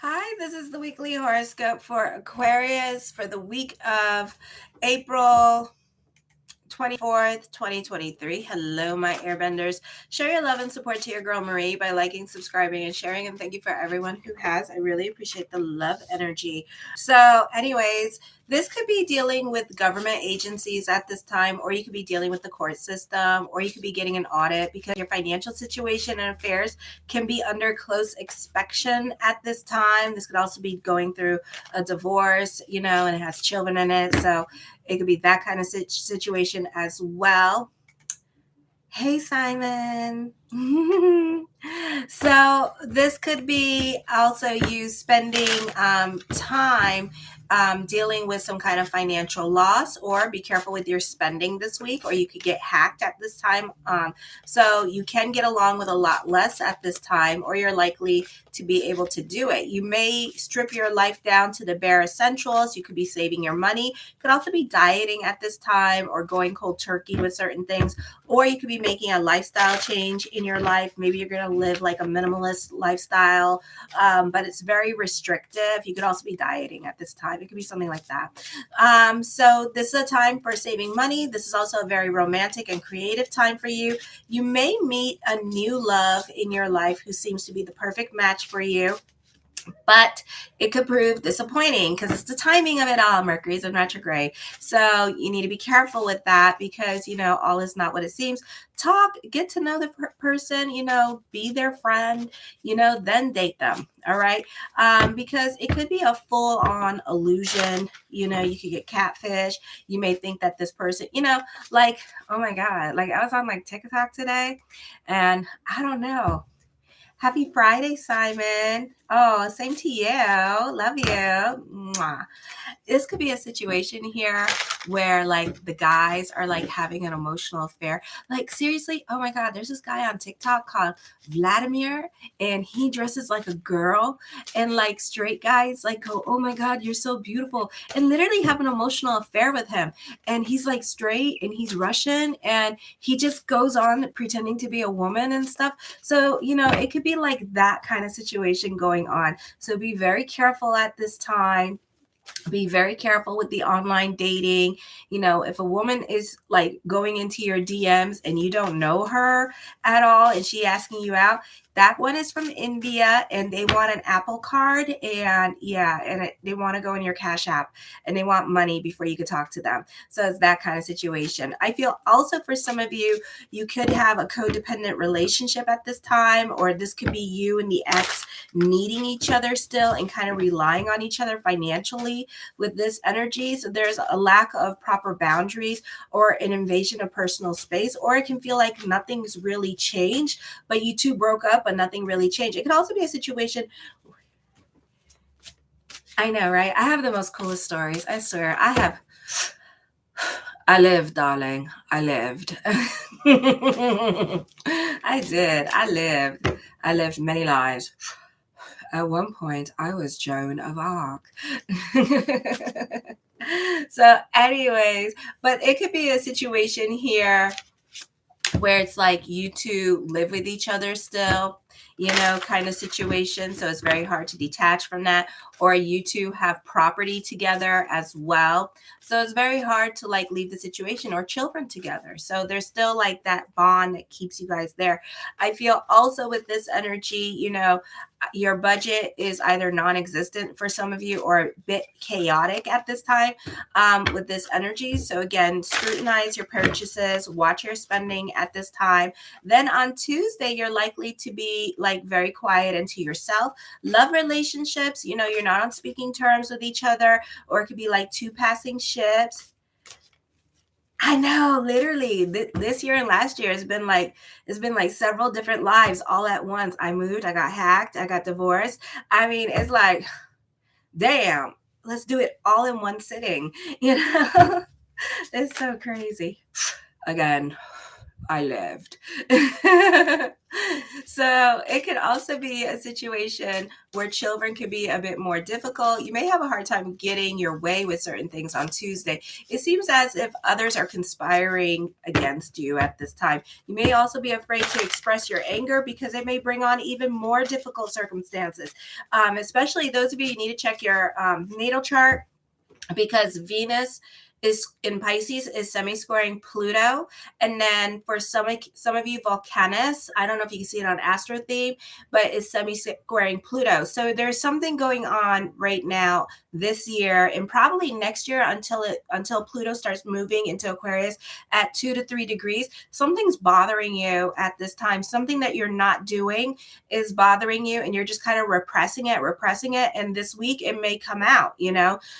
Hi, this is the weekly horoscope for Aquarius for the week of April 24th, 2023. Hello, my airbenders. Show your love and support to your girl Marie by liking, subscribing, and sharing. And thank you for everyone who has. I really appreciate the love energy. So, anyways, this could be dealing with government agencies at this time, or you could be dealing with the court system, or you could be getting an audit because your financial situation and affairs can be under close inspection at this time. This could also be going through a divorce, and it has children in it. So, it could be that kind of situation as well. Hey, Simon. So this could be also you spending time dealing with some kind of financial loss, or be careful with your spending this week, or you could get hacked at this time. So you can get along with a lot less at this time, or you're likely to be able to do it. You may strip your life down to the bare essentials. You could be saving your money. You could also be dieting at this time, or going cold turkey with certain things, or you could be making a lifestyle change in your life. Maybe you're going to live like a minimalist lifestyle, but it's very restrictive. You could also be dieting at this time. It could be something like that. So this is a time for saving money. This is also a very romantic and creative time for you. You may meet a new love in your life who seems to be the perfect match for you, but it could prove disappointing because it's the timing of it all. Mercury's in retrograde. So you need to be careful with that because, all is not what it seems. Get to know the person, be their friend, then date them. All right. Because it could be a full on illusion. You could get catfish. You may think that this person, like, oh my God, like I was on like TikTok today and I don't know. Happy Friday, Simon. Oh, same to you. Love you. Mwah. This could be a situation here where like the guys are like having an emotional affair. Like seriously, oh my God, there's this guy on TikTok called Vladimir, and he dresses like a girl, and like straight guys like go, oh my God, you're so beautiful, and literally have an emotional affair with him. And he's like straight and he's Russian, and he just goes on pretending to be a woman and stuff. So, it could be like that kind of situation going on. So be very careful at this time. Be very careful with the online dating. If a woman is like going into your DMs and you don't know her at all and she asking you out, that one is from India and they want an Apple card, and they want to go in your Cash App and they want money before you could talk to them. So it's that kind of situation. I feel also for some of you, you could have a codependent relationship at this time, or this could be you and the ex needing each other still and kind of relying on each other financially with this energy. So there's a lack of proper boundaries or an invasion of personal space, or it can feel like nothing's really changed, but you two broke up, but nothing really changed. It could also be a situation. I know, right? I have the most coolest stories. I swear. I lived, darling. I lived. I did. I lived many lives. At one point, I was Joan of Arc. So, anyways, but it could be a situation here where it's like you two live with each other still, kind of situation. So it's very hard to detach from that. Or you two have property together as well. So it's very hard to like leave the situation, or children together. So there's still like that bond that keeps you guys there. I feel also with this energy, your budget is either non-existent for some of you or a bit chaotic at this time with this energy. So again, scrutinize your purchases, watch your spending at this time. Then on Tuesday, you're likely to be like very quiet and to yourself. Love relationships, you're not on speaking terms with each other, or it could be like two passing ships. I know, literally, this year and last year it's been like several different lives all at once. I moved, I got hacked, I got divorced. I mean, it's like, damn, let's do it all in one sitting. It's so crazy. Again, I lived. So it could also be a situation where children could be a bit more difficult. You may have a hard time getting your way with certain things on Tuesday. It seems as if others are conspiring against you at this time. You may also be afraid to express your anger because it may bring on even more difficult circumstances. Especially those of you need to check your natal chart, because Venus is in Pisces is semi-squaring Pluto, and then for some of you volcanists, I don't know if you can see it on Astro Theme, but it's semi-squaring Pluto. So there's something going on right now this year and probably next year until Pluto starts moving into Aquarius at 2 to 3 degrees. Something's bothering you at this time. Something that you're not doing is bothering you, and you're just kind of repressing it, and this week it may come out,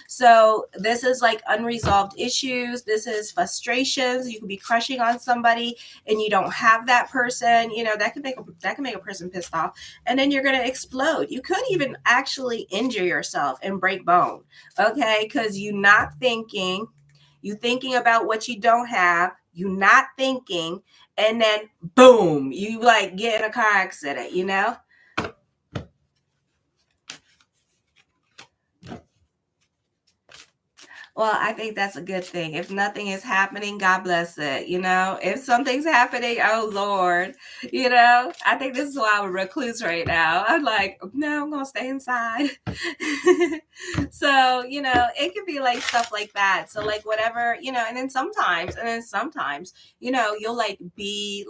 So this is like unresolved issues. This is frustrations. You could be crushing on somebody and you don't have that person. That can make a person pissed off, and then you're gonna explode. You could even actually injure yourself and break bone. Okay, because you thinking about what you don't have. You not thinking, and then boom, you like get in a car accident. Well, I think that's a good thing. If nothing is happening, God bless it. If something's happening, oh Lord, I think this is why I'm a recluse right now. I'm like, no, I'm going to stay inside. So, it could be like stuff like that. So, like, whatever, and then sometimes, you'll like be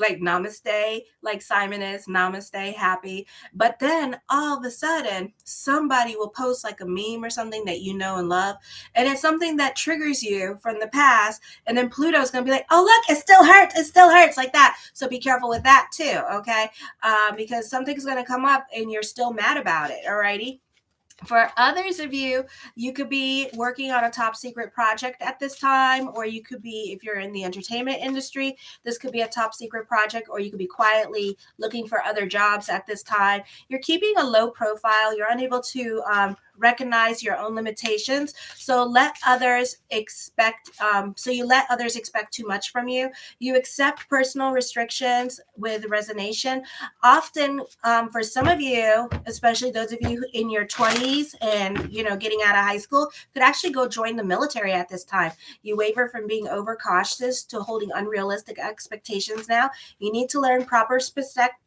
like namaste, like Simon is namaste, happy. But then all of a sudden, somebody will post like a meme or something that you know and love. And it's something that triggers you from the past. And then Pluto's going to be like, oh, look, it still hurts. It still hurts like that. So be careful with that too. Okay. Because something's going to come up and you're still mad about it. Alrighty. For others of you, you could be working on a top secret project at this time, or you could be, if you're in the entertainment industry, this could be a top secret project, or you could be quietly looking for other jobs at this time. You're keeping a low profile. You're unable to recognize your own limitations. So let others expect too much from you. You accept personal restrictions with resignation. Often, for some of you, especially those of you in your 20s and getting out of high school, could actually go join the military at this time. You waver from being overcautious to holding unrealistic expectations now. You need to learn proper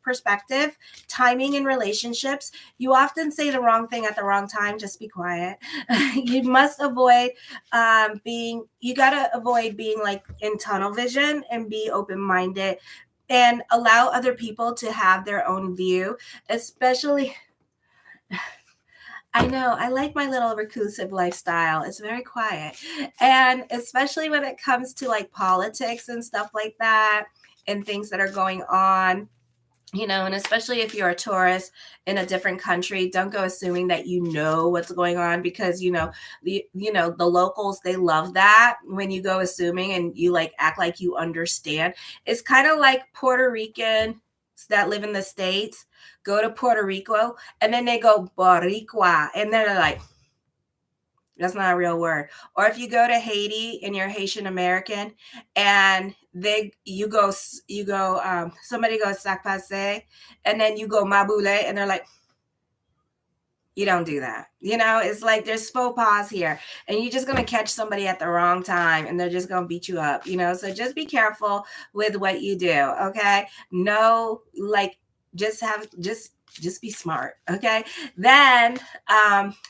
perspective, timing in relationships. You often say the wrong thing at the wrong time. Just be quiet. You must avoid being like in tunnel vision, and be open-minded and allow other people to have their own view, especially. I know, I like my little reclusive lifestyle. It's very quiet. And especially when it comes to like politics and stuff like that and things that are going on. And especially if you're a tourist in a different country, don't go assuming that you know what's going on, because the locals, they love that when you go assuming and you like act like you understand. It's kind of like Puerto Ricans that live in the States go to Puerto Rico and then they go Boricua and they're like, that's not a real word. Or if you go to Haiti and you're Haitian American and somebody goes sac passe and then you go maboule and they're like, you don't do that. It's like there's faux pas here, and you're just going to catch somebody at the wrong time and they're just going to beat you up, so just be careful with what you do. Okay. No, like just be smart. Okay. Then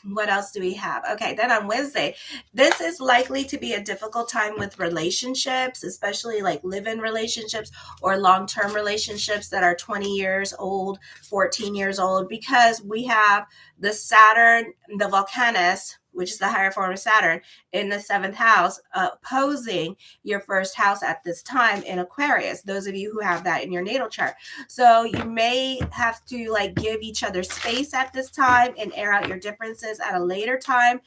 what else do we have? Okay. Then on Wednesday, this is likely to be a difficult time with relationships, especially like live-in relationships or long-term relationships that are 20 years old, 14 years old, because we have the Saturn, the Volcanus, which is the higher form of Saturn, in the 7th house, opposing your first house at this time in Aquarius, those of you who have that in your natal chart. So you may have to like give each other space at this time and air out your differences at a later time.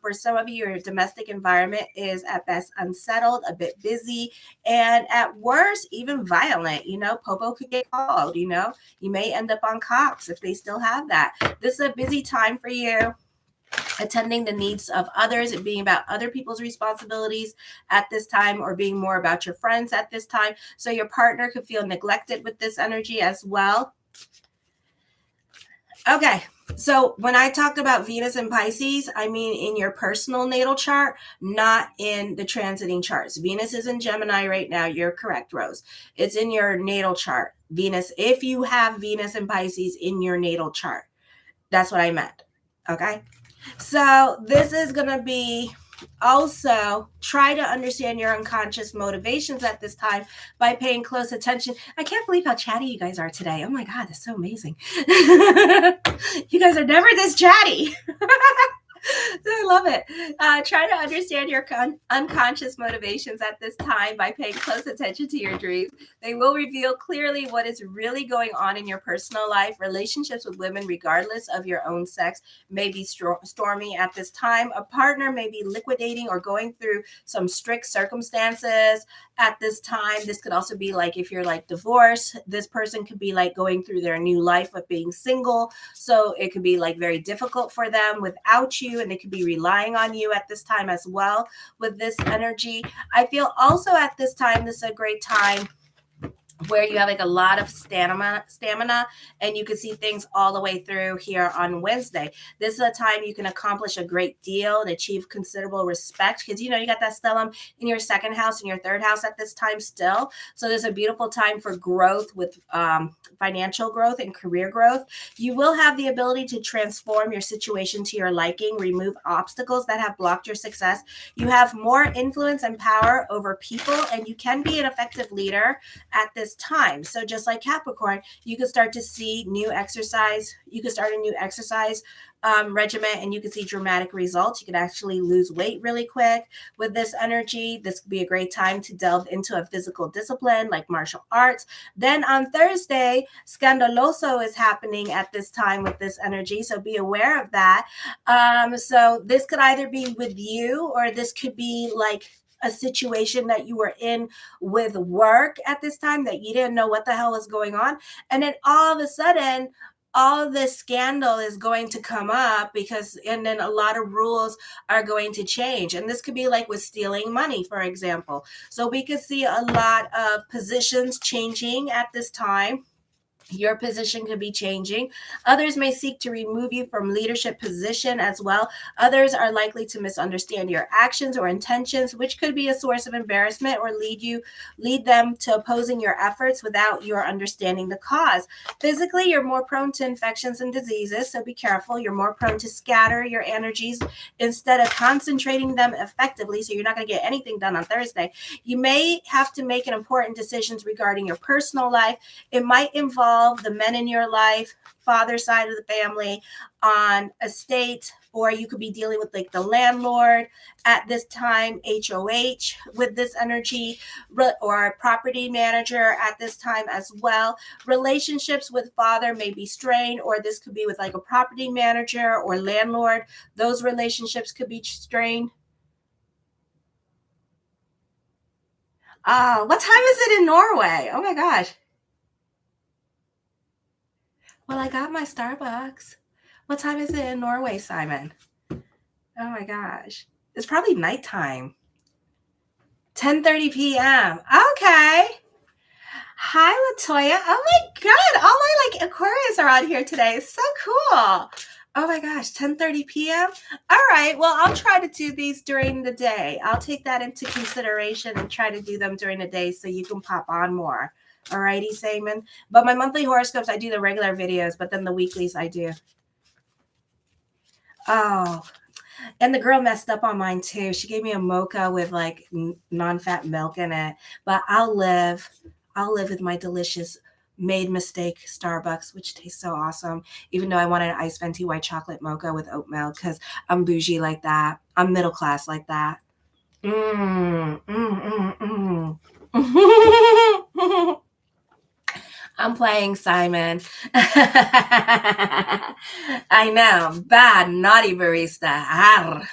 For some of you, your domestic environment is at best unsettled, a bit busy, and at worst, even violent. Popo could get called. You may end up on cops if they still have that. This is a busy time for you. attending the needs of others and being about other people's responsibilities at this time, or being more about your friends at this time. So your partner could feel neglected with this energy as well. Okay, so when I talked about Venus and Pisces, I mean in your personal natal chart, not in the transiting charts. Venus is in Gemini right now. You're correct, Rose. It's in your natal chart. Venus, if you have Venus and Pisces in your natal chart, that's what I meant. Okay, so this is going to be also try to understand your unconscious motivations at this time by paying close attention. I can't believe how chatty you guys are today. Oh my God, that's so amazing. You guys are never this chatty. I love it. Try to understand your unconscious motivations at this time by paying close attention to your dreams. They will reveal clearly what is really going on in your personal life. Relationships with women, regardless of your own sex, may be stormy at this time. A partner may be liquidating or going through some strict circumstances at this time. This could also be like if you're like divorced, this person could be like going through their new life of being single. So it could be like very difficult for them without you, and they could be relying on you at this time as well with this energy. I feel also at this time, this is a great time where you have like a lot of stamina, and you can see things all the way through here on Wednesday. This is a time you can accomplish a great deal and achieve considerable respect, because you know you got that stellium in your second house and your third house at this time still. So there's a beautiful time for growth with financial growth and career growth. You will have the ability to transform your situation to your liking, remove obstacles that have blocked your success. You have more influence and power over people, and you can be an effective leader at this time. So just like Capricorn, you can start to see new exercise. You can start a new exercise regimen, and you can see dramatic results. You can actually lose weight really quick with this energy. This could be a great time to delve into a physical discipline like martial arts. Then on Thursday, Scandaloso is happening at this time with this energy, so be aware of that. So this could either be with you, or this could be like a situation that you were in with work at this time that you didn't know what the hell was going on. And then all of a sudden, all this scandal is going to come up and then a lot of rules are going to change. And this could be like with stealing money, for example. So we could see a lot of positions changing at this time. Your position could be changing. Others may seek to remove you from leadership position as well. Others are likely to misunderstand your actions or intentions, which could be a source of embarrassment or lead them to opposing your efforts without your understanding the cause. Physically, you're more prone to infections and diseases, so be careful. You're more prone to scatter your energies instead of concentrating them effectively, so you're not going to get anything done on Thursday. You may have to make important decisions regarding your personal life. It might involve the men in your life, father side of the family, on estate, or you could be dealing with like the landlord at this time, HOH with this energy, or a property manager at this time as well. Relationships with father may be strained, or this could be with like a property manager or landlord. Those relationships could be strained. What time is it in Norway? Oh my gosh. Well, I got my Starbucks. What time is it in Norway, Simon? Oh my gosh. It's probably nighttime. 10:30 p.m. Okay. Hi, Latoya. Oh my God. All my like Aquarius are on here today. It's so cool. Oh my gosh, 10:30 p.m. All right. Well, I'll try to do these during the day. I'll take that into consideration and try to do them during the day so you can pop on more. All righty, Simon. But my monthly horoscopes, I do the regular videos, but then the weeklies I do. Oh, and the girl messed up on mine too. She gave me a mocha with like non-fat milk in it. But I'll live with my delicious made mistake Starbucks, which tastes so awesome. Even though I wanted an iced venti white chocolate mocha with oat milk, because I'm bougie like that. I'm middle class like that. I'm playing, Simon. I know. Bad, naughty barista.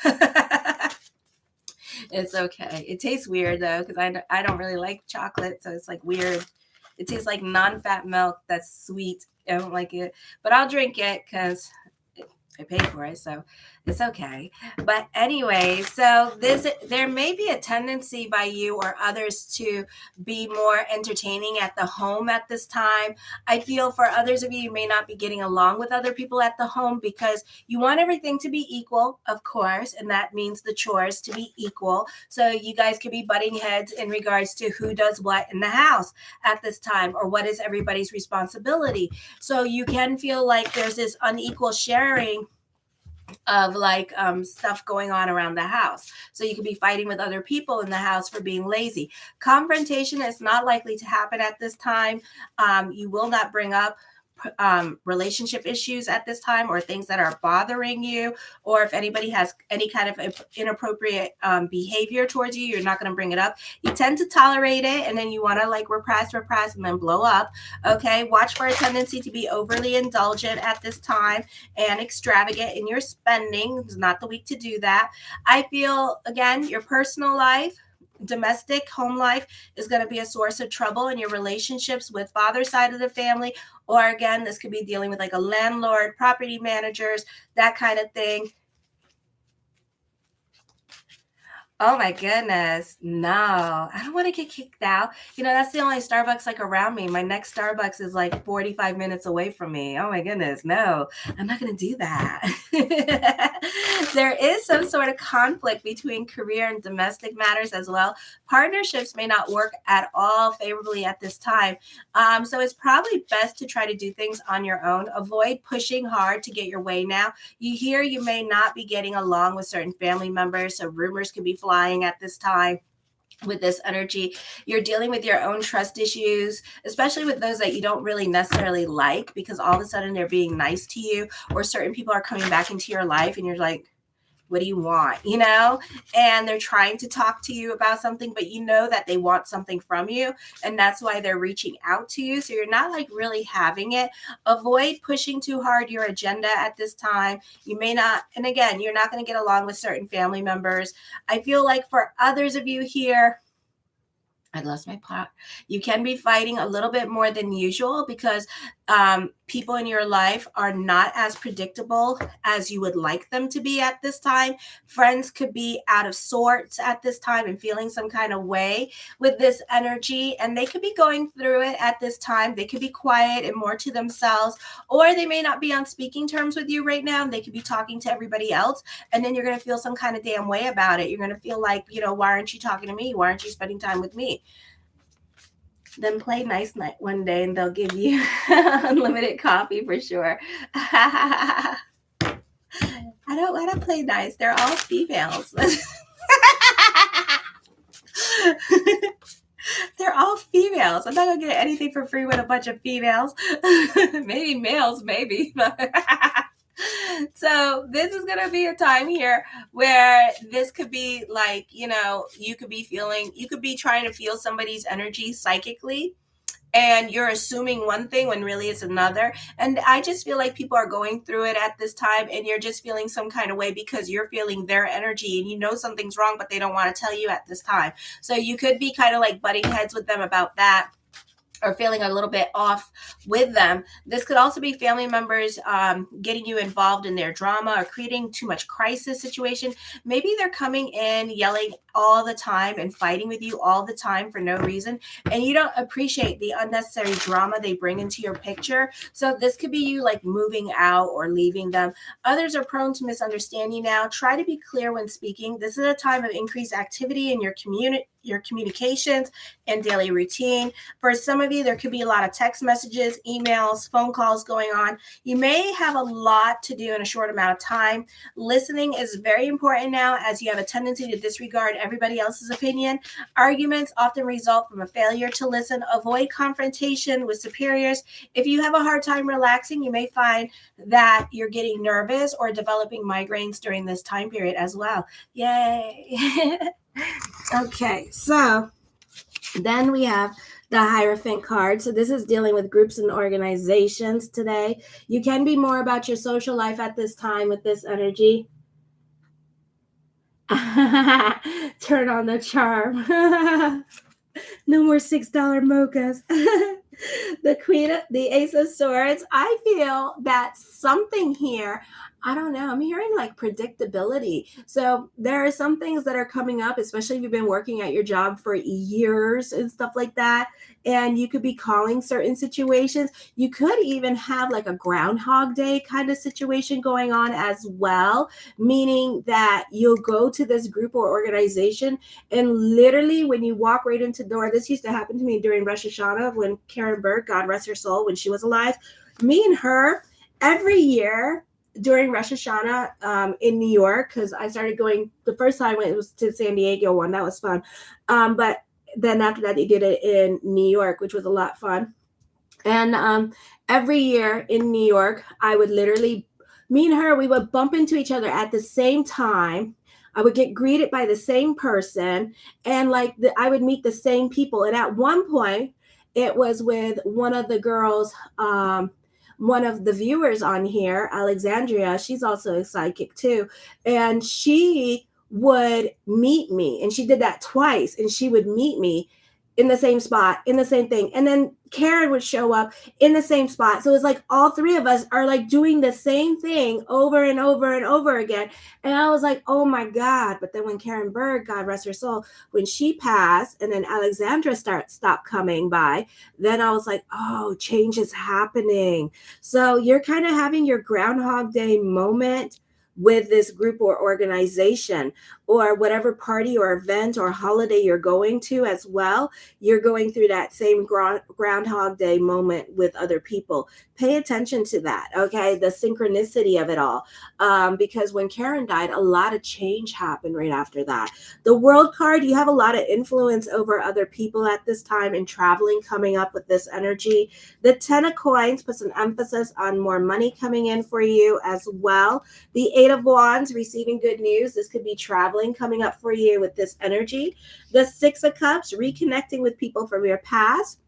It's okay. It tastes weird, though, because I don't really like chocolate, so it's like weird. It tastes like non-fat milk that's sweet. I don't like it. But I'll drink it because I paid for it, so it's okay. But anyway, so there may be a tendency by you or others to be more entertaining at the home at this time. I feel for others of you, you may not be getting along with other people at the home because you want everything to be equal, of course, and that means the chores to be equal. So you guys could be butting heads in regards to who does what in the house at this time, or what is everybody's responsibility. So you can feel like there's this unequal sharing of like stuff going on around the house. So you could be fighting with other people in the house for being lazy. Confrontation is not likely to happen at this time. You will not bring up relationship issues at this time, or things that are bothering you, or if anybody has any kind of inappropriate behavior towards you, you're not going to bring it up. You tend to tolerate it, and then you want to like repress, and then blow up. Okay, watch for a tendency to be overly indulgent at this time and extravagant in your spending. It's not the week to do that. I feel, again, your personal life, domestic home life is going to be a source of trouble in your relationships with father's side of the family, or again, this could be dealing with like a landlord, property managers, that kind of thing. Oh my goodness. No, I don't want to get kicked out. That's the only Starbucks like around me. My next Starbucks is like 45 minutes away from me. Oh my goodness. No, I'm not going to do that. There is some sort of conflict between career and domestic matters as well. Partnerships may not work at all favorably at this time. So it's probably best to try to do things on your own. Avoid pushing hard to get your way now. You may not be getting along with certain family members, so rumors could be flying at this time. With this energy, you're dealing with your own trust issues, especially with those that you don't really necessarily like, because all of a sudden they're being nice to you, or certain people are coming back into your life and you're like, what do you want? And they're trying to talk to you about something, but you know that they want something from you, and that's why they're reaching out to you. So you're not like really having it. Avoid pushing too hard your agenda at this time. You may not, and again, you're not going to get along with certain family members. I feel like for others of you here, I lost my plot. You can be fighting a little bit more than usual because people in your life are not as predictable as you would like them to be at this time. Friends could be out of sorts at this time and feeling some kind of way with this energy, and they could be going through it at this time. They could be quiet and more to themselves, or they may not be on speaking terms with you right now, and they could be talking to everybody else, and then you're going to feel some kind of damn way about it. You're going to feel like, why aren't you talking to me? Why aren't you spending time with me? Then play nice night one day and they'll give you unlimited coffee for sure. I don't want to play nice. They're all females. They're all females. I'm not going to get anything for free with a bunch of females. Maybe males, maybe. So this is going to be a time here where this could be like, you could be trying to feel somebody's energy psychically, and you're assuming one thing when really it's another. And I just feel like people are going through it at this time, and you're just feeling some kind of way because you're feeling their energy and something's wrong, but they don't want to tell you at this time. So you could be kind of like butting heads with them about that, or feeling a little bit off with them. This could also be family members getting you involved in their drama or creating too much crisis situation. Maybe they're coming in yelling all the time and fighting with you all the time for no reason, and you don't appreciate the unnecessary drama they bring into your picture. So this could be you like moving out or leaving them. Others are prone to misunderstand you now. Try to be clear when speaking. This is a time of increased activity in your communications and daily routine. For some of you, there could be a lot of text messages, emails, phone calls going on. You may have a lot to do in a short amount of time. Listening is very important now, as you have a tendency to disregard everybody else's opinion. Arguments often result from a failure to listen. Avoid confrontation with superiors. If you have a hard time relaxing, you may find that you're getting nervous or developing migraines during this time period as well. Yay! Okay, so then we have the Hierophant card. So this is dealing with groups and organizations today. You can be more about your social life at this time with this energy. Turn on the charm. No more $6 mochas. The Ace of Swords. I feel that something here I don't know. I'm hearing like predictability. So there are some things that are coming up, especially if you've been working at your job for years and stuff like that. And you could be calling certain situations. You could even have like a Groundhog Day kind of situation going on as well, meaning that you'll go to this group or organization, and literally when you walk right into the door, this used to happen to me during Rosh Hashanah when Karen Berg, God rest her soul, when she was alive. Me and her, every year during Rosh Hashanah in New York, because I started going the first time it was to San Diego one, that was fun. But then after that, they did it in New York, which was a lot fun. And every year in New York, I would literally, me and her, we would bump into each other at the same time. I would get greeted by the same person, and like I would meet the same people. And at one point, it was with one of the girls, one of the viewers on here, Alexandria. She's also a psychic too, and she would meet me, and she did that twice, and she would meet me in the same spot, in the same thing. And then Karen would show up in the same spot. So it's like all three of us are like doing the same thing over and over and over again. And I was like, oh my God. But then when Karen Berg, God rest her soul, when she passed and then Alexandra stopped coming by, then I was like, oh, change is happening. So you're kind of having your Groundhog Day moment with this group or organization, or whatever party or event or holiday you're going to as well. You're going through that same Groundhog Day moment with other people. Pay attention to that, okay? The synchronicity of it all. Because when Karen died, a lot of change happened right after that. The World card, you have a lot of influence over other people at this time, and traveling coming up with this energy. The 10 of coins puts an emphasis on more money coming in for you as well. The 8 of wands, receiving good news. This could be traveling coming up for you with this energy. The 6 of cups, reconnecting with people from your past.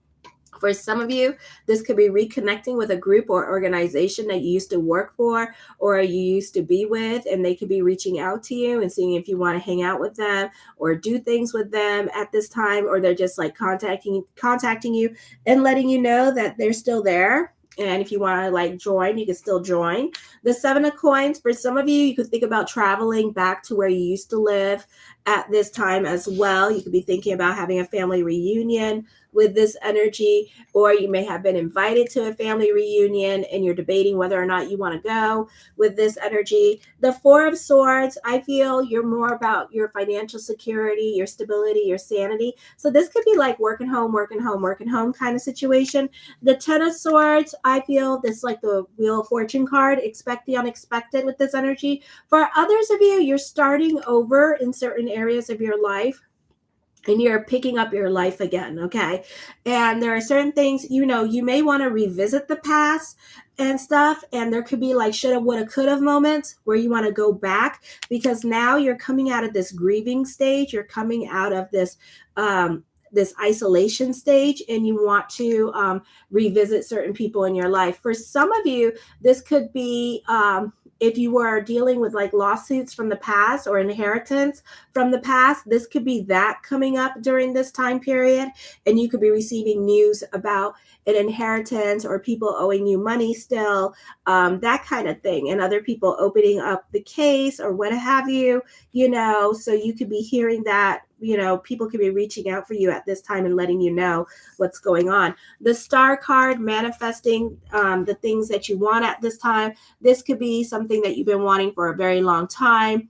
For some of you, this could be reconnecting with a group or organization that you used to work for or you used to be with, and they could be reaching out to you and seeing if you want to hang out with them or do things with them at this time, or they're just like contacting you and letting you know that they're still there. And if you want to like join, you can still join. The 7 of coins, for some of you, you could think about traveling back to where you used to live at this time as well. You could be thinking about having a family reunion with this energy, or you may have been invited to a family reunion and you're debating whether or not you want to go with this energy. The 4 of swords, I feel you're more about your financial security, your stability, your sanity. So this could be like working home kind of situation. The 10 of swords, I feel this like the Wheel of Fortune card, expect the unexpected with this energy. For others of you, you're starting over in certain areas of your life, and you're picking up your life again, okay? And there are certain things, you know, you may want to revisit the past and stuff, and there could be like shoulda, woulda, coulda moments where you want to go back, because now you're coming out of this grieving stage, you're coming out of this this isolation stage, and you want to revisit certain people in your life. For some of you, this could be if you were dealing with like lawsuits from the past or inheritance from the past, this could be that coming up during this time period. And you could be receiving news about an inheritance or people owing you money still, that kind of thing. And other people opening up the case or what have you, you know, so you could be hearing that, you know, people could be reaching out for you at this time and letting you know what's going on. The Star card, manifesting the things that you want at this time. This could be something that you've been wanting for a very long time.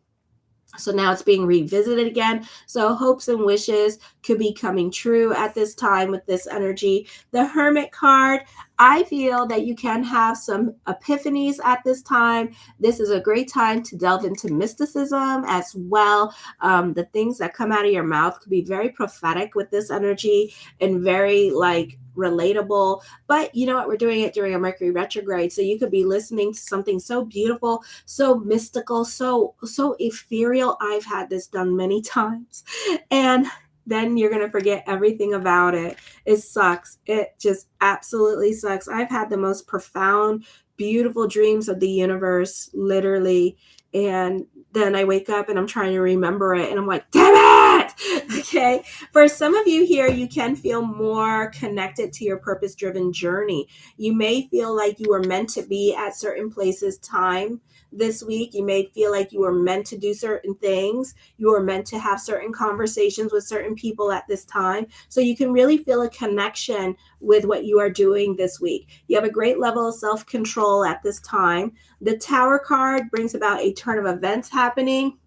So now it's being revisited again. So hopes and wishes could be coming true at this time with this energy. The Hermit card, I feel that you can have some epiphanies at this time. This is a great time to delve into mysticism as well. The things that come out of your mouth could be very prophetic with this energy and very like relatable. But you know what, we're doing it during a Mercury retrograde, so you could be listening to something so beautiful, so mystical, so ethereal. I've had this done many times, and then you're going to forget everything about it. It sucks. It just absolutely sucks. I've had the most profound, beautiful dreams of the universe, literally, and then I wake up and I'm trying to remember it, and I'm like, damn it! Okay. For some of you here, you can feel more connected to your purpose driven journey. You may feel like you were meant to be at certain places, time this week. You may feel like you were meant to do certain things. You were meant to have certain conversations with certain people at this time. So you can really feel a connection with what you are doing this week. You have a great level of self control at this time. The Tower card brings about a turn of events happening.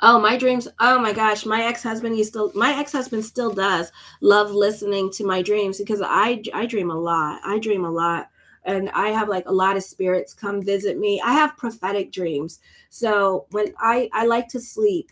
Oh, my dreams. Oh my gosh, my ex-husband still does love listening to my dreams because I dream a lot. I dream a lot. And I have like a lot of spirits come visit me. I have prophetic dreams. So when I like to sleep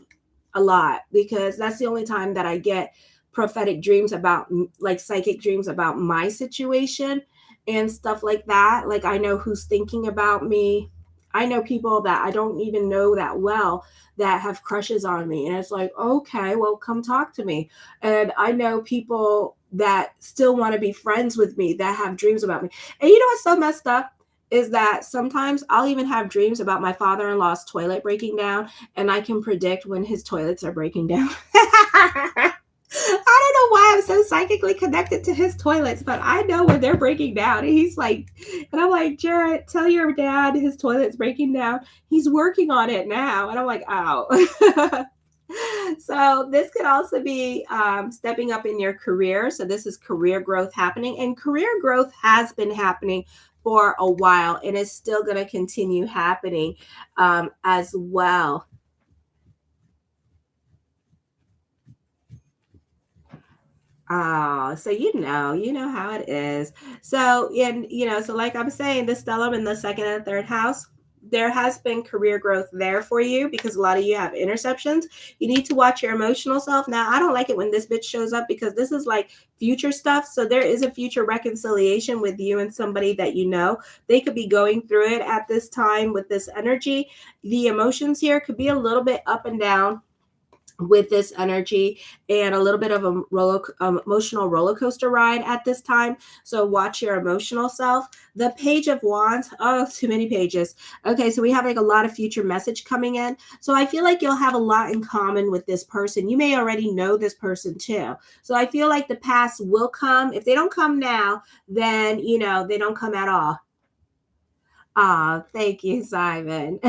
a lot because that's the only time that I get prophetic dreams about, like psychic dreams about my situation and stuff like that. Like I know who's thinking about me. I know people that I don't even know that well that have crushes on me. And it's like, okay, well, come talk to me. And I know people that still want to be friends with me that have dreams about me. And you know what's so messed up is that sometimes I'll even have dreams about my father-in-law's toilet breaking down, and I can predict when his toilets are breaking down. I don't know why I'm so psychically connected to his toilets, but I know when they're breaking down. And he's like, and I'm like, Jared, tell your dad his toilet's breaking down. He's working on it now. And I'm like, oh. So this could also be stepping up in your career. So this is career growth happening, and career growth has been happening for a while and is still going to continue happening as well. Oh, so you know how it is. So, and so like I'm saying, the stellium in the second and third house, there has been career growth there for you because a lot of you have interceptions. You need to watch your emotional self. Now, I don't like it when this bitch shows up because this is like future stuff. So there is a future reconciliation with you and somebody that you know. They could be going through it at this time with this energy. The emotions here could be a little bit up and down with this energy and a little bit of a emotional roller coaster ride at this time. So watch your emotional self. The Page of Wands. Oh, too many pages. Okay, so we have like a lot of future message coming in. So I feel like you'll have a lot in common with this person. You may already know this person too. So I feel like the past will come. If they don't come now, then they don't come at all. Ah, thank you, Simon.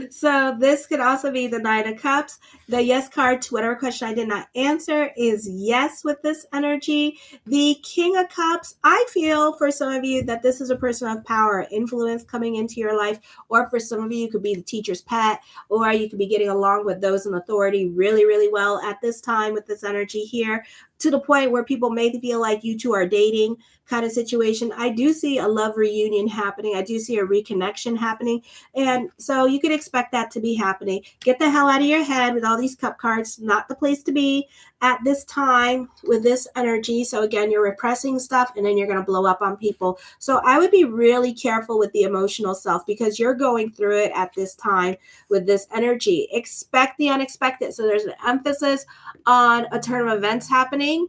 So this could also be the Nine of Cups. The yes card to whatever question I did not answer is yes with this energy. The King of Cups, I feel for some of you that this is a person of power, influence coming into your life, or for some of you, it could be the teacher's pet, or you could be getting along with those in authority really, really well at this time with this energy here, to the point where people may feel like you two are dating kind of situation. I do see a love reunion happening. I do see a reconnection happening. And so you could expect that to be happening. Get the hell out of your head with all these cup cards. Not the place to be at this time with this energy. So again, you're repressing stuff and then you're going to blow up on people. So I would be really careful with the emotional self because you're going through it at this time with this energy. Expect the unexpected. So there's an emphasis on a turn of events happening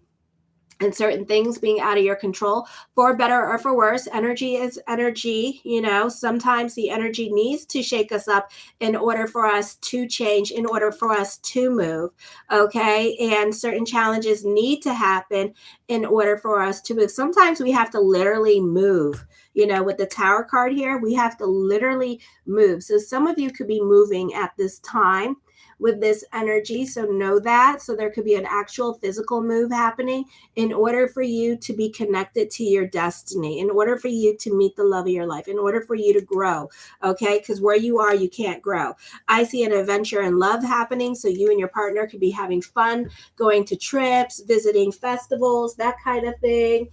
and certain things being out of your control, for better or for worse. Energy is energy. Sometimes the energy needs to shake us up in order for us to change, in order for us to move. Okay. And certain challenges need to happen in order for us to move. Sometimes we have to literally move. With the Tower card here, we have to literally move. So some of you could be moving at this time with this energy. So know that. So there could be an actual physical move happening in order for you to be connected to your destiny, in order for you to meet the love of your life, in order for you to grow. Okay. Because where you are, you can't grow. I see an adventure and love happening. So you and your partner could be having fun, going to trips, visiting festivals, that kind of thing.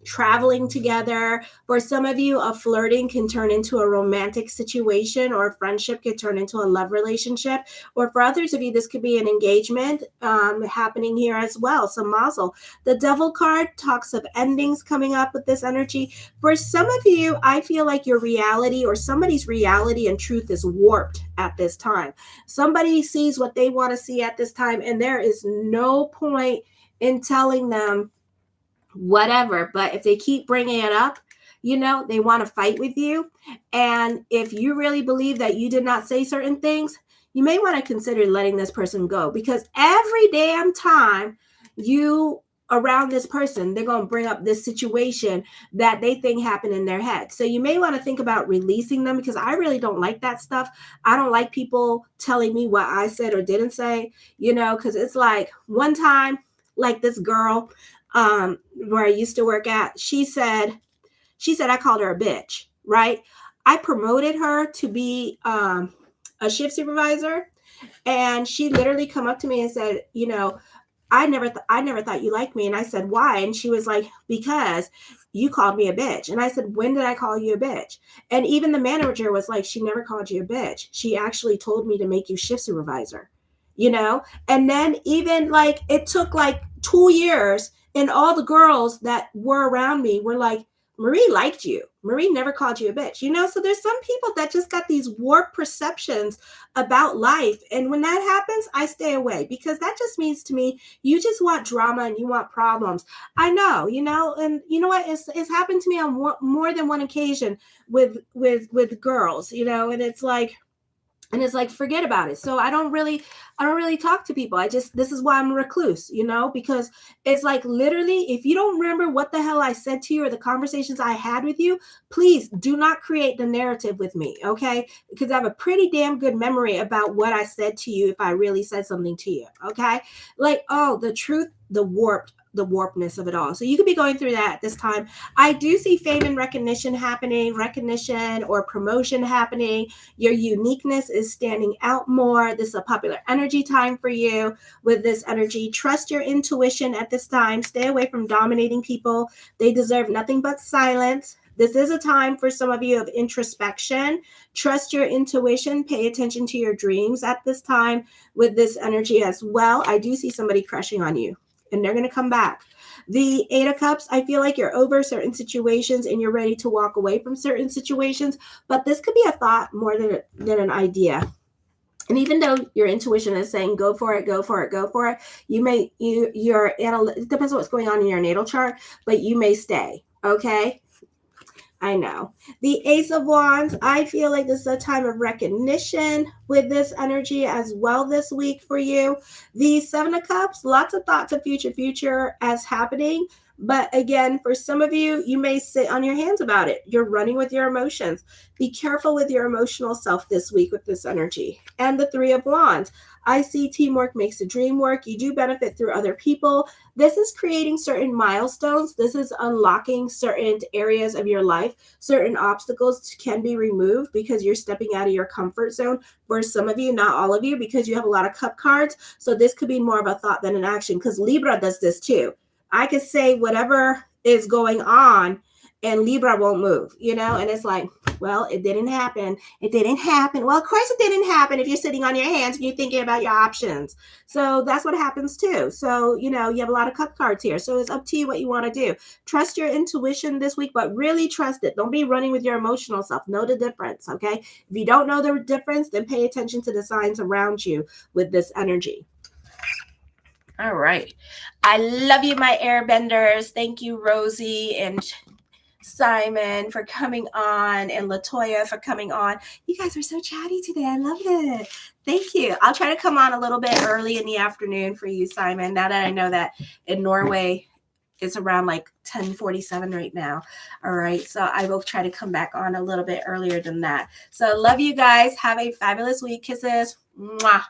Traveling together. For some of you, a flirting can turn into a romantic situation, or a friendship could turn into a love relationship. Or for others of you, this could be an engagement happening here as well. So mazel. The Devil card talks of endings coming up with this energy. For some of you, I feel like your reality or somebody's reality and truth is warped at this time. Somebody sees what they want to see at this time, and there is no point in telling them whatever. But if they keep bringing it up, they want to fight with you. And if you really believe that you did not say certain things, you may want to consider letting this person go, because every damn time you around this person, they're going to bring up this situation that they think happened in their head. So you may want to think about releasing them, because I really don't like that stuff. I don't like people telling me what I said or didn't say, because it's like one time, like this girl where I used to work at, she said I called her a bitch, right? I promoted her to be a shift supervisor, and she literally come up to me and said, I never thought you liked me. And I said, why? And she was like, because you called me a bitch. And I said, when did I call you a bitch? And even the manager was like, she never called you a bitch. She actually told me to make you shift supervisor, And then even like it took like 2 years, and all the girls that were around me were like, Marie liked you. Marie never called you a bitch, So there's some people that just got these warped perceptions about life. And when that happens, I stay away, because that just means to me, you just want drama and you want problems. I know, and you know what? It's happened to me on more than one occasion with girls, and it's like, forget about it. So I don't really talk to people. This is why I'm a recluse, because it's like, literally, if you don't remember what the hell I said to you or the conversations I had with you, please do not create the narrative with me. Okay. Because I have a pretty damn good memory about what I said to you, if I really said something to you. Okay. Like, oh, the truth, the warpness of it all. So you could be going through that this time. I do see fame and recognition or promotion happening. Your uniqueness is standing out more. This is a popular energy time for you. With this energy, trust your intuition at this time. Stay away from dominating people. They deserve nothing but silence. This is a time for some of you of introspection. Trust your intuition. Pay attention to your dreams at this time with this energy as well. I do see somebody crushing on you, and they're going to come back. The 8 of Cups, I feel like you're over certain situations and you're ready to walk away from certain situations, but this could be a thought more than an idea. And even though your intuition is saying, go for it, it depends on what's going on in your natal chart, but you may stay. Okay. I know. The Ace of Wands, I feel like this is a time of recognition with this energy as well this week for you. The 7 of Cups, lots of thoughts of future as happening. But again, for some of you, you may sit on your hands about it. You're running with your emotions. Be careful with your emotional self this week with this energy. And the 3 of Wands, I see teamwork makes the dream work. You do benefit through other people. This is creating certain milestones. This is unlocking certain areas of your life. Certain obstacles can be removed because you're stepping out of your comfort zone. For some of you, not all of you, because you have a lot of cup cards. So this could be more of a thought than an action, because Libra does this too. I could say whatever is going on and Libra won't move, and it's like, well, it didn't happen. It didn't happen. Well, of course it didn't happen if you're sitting on your hands and you're thinking about your options. So that's what happens too. So, you have a lot of cup cards here. So it's up to you what you want to do. Trust your intuition this week, but really trust it. Don't be running with your emotional self. Know the difference, okay? If you don't know the difference, then pay attention to the signs around you with this energy. All right. I love you, my airbenders. Thank you, Rosie and Simon, for coming on, and Latoya for coming on. You guys are so chatty today. I love it. Thank you. I'll try to come on a little bit early in the afternoon for you, Simon, now that I know that in Norway it's around like 10:47 right now. All right. So I will try to come back on a little bit earlier than that. So love you guys. Have a fabulous week. Kisses. Mwah.